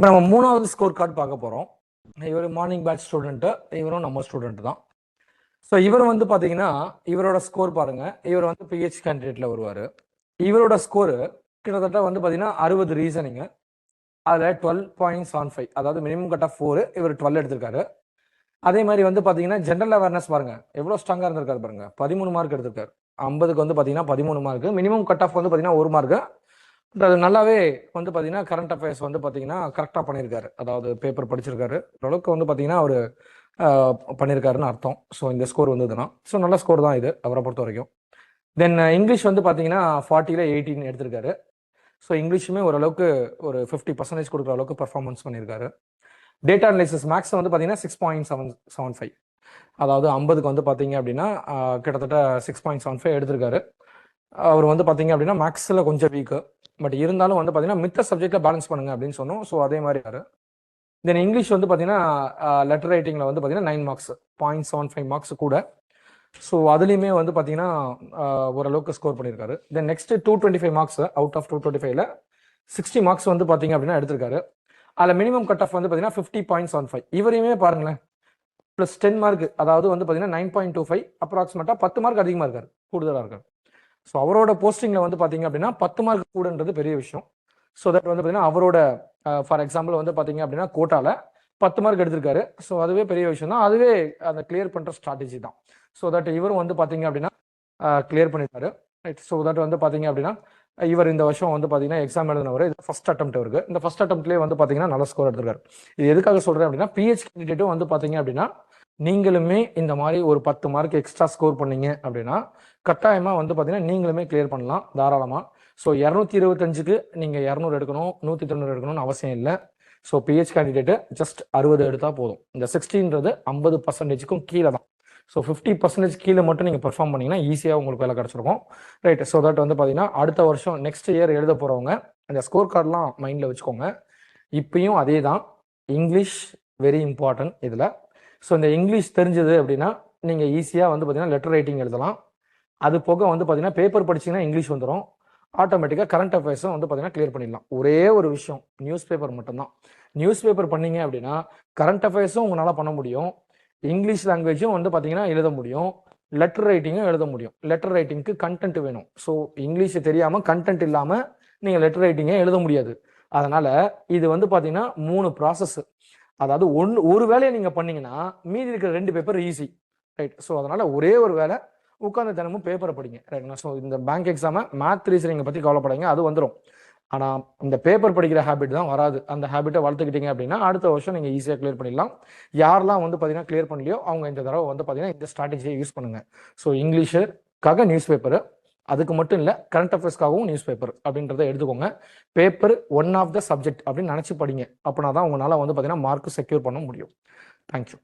இப்போ நம்ம மூணாவது ஸ்கோர் கார்டு பார்க்க போகிறோம். இவர் மார்னிங் பேட்ச் ஸ்டூடெண்ட்டு, இவரும் நம்ம ஸ்டூடெண்ட் தான். ஸோ இவர் வந்து பார்த்தீங்கன்னா, இவரோட ஸ்கோர் பாருங்க. இவர் வந்து பிஹெச் கேண்டிடேட்ல வருவார். இவரோட ஸ்கோரு கிட்டத்தட்ட வந்து பார்த்தீங்கன்னா 60 ரீசனிங்கு, அதில் 12.75, அதாவது மினிமம் கட் ஆஃப் 4, இவர் 12 எடுத்திருக்காரு. அதே மாதிரி வந்து பார்த்தீங்கன்னா ஜென்ரல் அவேர்னஸ் பாருங்க, எவ்வளோ ஸ்ட்ராங்காக இருந்திருக்காரு பாருங்க. 13 மார்க் எடுத்திருக்காரு. 50க்கு வந்து பார்த்தீங்கன்னா 13 மார்க். மினிமம் கட் ஆஃப் வந்து பார்த்தீங்கன்னா 1 மார்க்கு. அது நல்லாவே வந்து பார்த்தீங்கன்னா கரண்ட் அஃபேர்ஸ் வந்து பார்த்தீங்கன்னா கரெக்டாக பண்ணியிருக்காரு. அதாவது பேப்பர் படிச்சிருக்காரு. ஓரளவுக்கு வந்து பார்த்தீங்கன்னா அவர் பண்ணியிருக்காருன்னு அர்த்தம். ஸோ இந்த ஸ்கோர் வந்ததுன்னா ஸோ நல்ல ஸ்கோர் தான் இது அவரை பொறுத்த வரைக்கும். தென் இங்கிலீஷ் வந்து பார்த்தீங்கன்னா 40ல் 18 எடுத்திருக்காரு. ஸோ இங்கிலீஷுமே ஓரளவுக்கு ஒரு 50% கொடுக்குற அளவுக்கு பர்ஃபார்மன்ஸ் பண்ணியிருக்காரு. டேட்டா அனலைசிஸ் மேக்ஸ் வந்து பார்த்தீங்கன்னா 6.75, அதாவது 50க்கு வந்து பார்த்தீங்க அப்படின்னா கிட்டத்தட்ட 6.75 எடுத்திருக்காரு. அவர் வந்து பார்த்தீங்க அப்படின்னா மேக்ஸில் கொஞ்சம் வீக்கு, பட் இருந்தாலும் வந்து பார்த்தீங்கன்னா மித்த சப்ஜெக்டில் பேலன்ஸ் பண்ணுங்க அப்படின்னு சொன்னோம். ஸோ அதே மாதிரி யாரு. தென் இங்கிலீஷ் வந்து பார்த்தீங்கன்னா லெட்டர் ரைட்டிங்கில் வந்து பார்த்தீங்கன்னா 9 மார்க்ஸ், 0.75 மார்க்ஸ் கூட. ஸோ அதுலேயுமே வந்து பார்த்தீங்கன்னா ஓரளவுக்கு ஸ்கோர் பண்ணியிருக்காரு. Then next 225 marks out of 225ல 60 மார்க்ஸ் வந்து பார்த்தீங்க அப்படின்னா எடுத்திருக்காரு. அதில் மினிமம் கட் ஆஃப் வந்து பார்த்தீங்கன்னா 50.75. இவரையுமே பாருங்களேன், ப்ளஸ் 10 மார்க், அதாவது வந்து பார்த்தீங்கன்னா 9.25, அப்ராக்சிமேட்டாக 10 மார்க் அதிகமாக இருக்காரு, கூடுதலாக இருக்காரு. ஸோ அவரோட போஸ்டிங்கில் வந்து பார்த்தீங்க அப்படின்னா 10 மார்க் கூடன்றது பெரிய விஷயம். ஸோ தட் வந்து பார்த்தீங்கன்னா அவரோட ஃபார் எக்ஸாம்பிள் வந்து பார்த்தீங்க அப்படின்னா கோட்டாவில் 10 மார்க் எடுத்திருக்காரு. ஸோ அதுவே பெரிய விஷயம் தான். அதுவே அந்த கிளியர் பண்ணுற ஸ்ட்ராட்டஜி தான். ஸோ தட் இவரும் வந்து பார்த்தீங்க அப்படின்னா கிளியர் பண்ணிட்டாரு. ரைட். ஸோ தட் வந்து பார்த்தீங்க அப்படின்னா இவர் இந்த வருஷம் வந்து பார்த்தீங்கன்னா எக்ஸாம் எழுதினவர். இது ஃபர்ஸ்ட் அட்டெம்ப்ட் இருக்கு. இந்த ஃபர்ஸ்ட் அட்டெம்ப்ட்லேயே வந்து பார்த்தீங்கன்னா நல்ல ஸ்கோர் எடுத்திருக்காரு. இது எதுக்காக சொல்கிறேன் அப்படின்னா பிஹெச் கேண்டிடேட்டும் வந்து பார்த்தீங்க அப்படின்னா நீங்களுமே இந்த மாதிரி ஒரு 10 மார்க் எக்ஸ்ட்ரா ஸ்கோர் பண்ணீங்க அப்படின்னா கட்டாயமாக வந்து பார்த்தீங்கன்னா நீங்களுமே கிளியர் பண்ணலாம் தாராளமாக. ஸோ 225க்கு நீங்கள் 200 எடுக்கணும், 190 எடுக்கணும்னு அவசியம் இல்லை. ஸோ பிஹெச் கேண்டிடேட்டு ஜஸ்ட் 60 எடுத்தால் போதும். இந்த 60ன்றது 50%க்கும் கீழே தான். ஸோ 50% கீழே மட்டும் நீங்கள் பெர்ஃபார்ம் பண்ணிங்கன்னா ஈஸியாக உங்களுக்கு வேலை கிடச்சிருக்கும். ரைட். ஸோ தட் வந்து பார்த்தீங்கன்னா அடுத்த வருஷம் நெக்ஸ்ட் இயர் எழுத போகிறவங்க அந்த ஸ்கோர் கார்டெலாம் மைண்டில் வச்சுக்கோங்க. இப்பயும் அதே தான். இங்கிலீஷ் வெரி இம்பார்ட்டன்ட் இதில். ஸோ இந்த இங்கிலீஷ் தெரிஞ்சது அப்படின்னா நீங்கள் ஈஸியாக வந்து பார்த்தீங்கன்னா லெட்டர் ரைட்டிங் எழுதலாம். அது போக வந்து பார்த்தீங்கன்னா பேப்பர் படிச்சிங்கன்னா இங்கிலீஷ் வந்துடும். ஆட்டோமேட்டிக்காக கரண்ட் அஃபேர்ஸும் வந்து பார்த்தீங்கன்னா கிளியர் பண்ணிடலாம். ஒரே ஒரு விஷயம், நியூஸ் பேப்பர் மட்டும்தான். நியூஸ் பேப்பர் பண்ணீங்க அப்படின்னா கரண்ட் அஃபேர்ஸும் உங்களால் பண்ண முடியும், இங்கிலீஷ் லாங்குவேஜும் வந்து பார்த்தீங்கன்னா எழுத முடியும், லெட்டர் ரைட்டிங்கும் எழுத முடியும். லெட்டர் ரைட்டிங்க்கு கண்டென்ட் வேணும். ஸோ இங்கிலீஷ் தெரியாமல் கண்டென்ட் இல்லாமல் நீங்கள் லெட்டர் ரைட்டிங்கே எழுத முடியாது. அதனால் இது வந்து பார்த்தீங்கன்னா 3 ப்ராசஸ். அதாவது ஒரு வேலையை நீங்கள் பண்ணீங்கன்னா மீதி இருக்கிற 2 பேப்பர் ஈஸி. ரைட். ஸோ அதனால் ஒரே ஒரு வேலை, உட்காந்து தினமும் பேப்பரை படிங்க. ரைட்னா. ஸோ இந்த பேங்க் எக்ஸாமை மேத் ரீசனிங்கை பற்றி கவலைப்படாங்க, அது வந்துடும். ஆனால் இந்த பேப்பர் படிக்கிற ஹேபிட் தான் வராது. அந்த ஹேபிட்டை வளர்த்துக்கிட்டீங்க அப்படின்னா அடுத்த வருஷம் நீங்கள் ஈஸியாக கிளியர் பண்ணிடலாம். யாரெல்லாம் வந்து பார்த்தீங்கன்னா கிளியர் பண்ணலையோ அவங்க இந்த தடவை வந்து பார்த்தீங்கன்னா இந்த ஸ்ட்ராட்டஜியை யூஸ் பண்ணுங்கள். ஸோ இங்கிலீஷுக்காக நியூஸ் பேப்பரு, அதுக்கு மட்டும் இல்லை கரண்ட் அஃபேர்ஸ்க்காகவும் நியூஸ் பேப்பர் அப்படின்றத எடுத்துக்கோங்க. Paper one of the subject அப்படின்னு நினச்சி படிங்க. அப்படின்னா தான் உங்களால் வந்து பார்த்தீங்கன்னா மார்க் செக்யூர் பண்ண முடியும். தேங்க்யூ.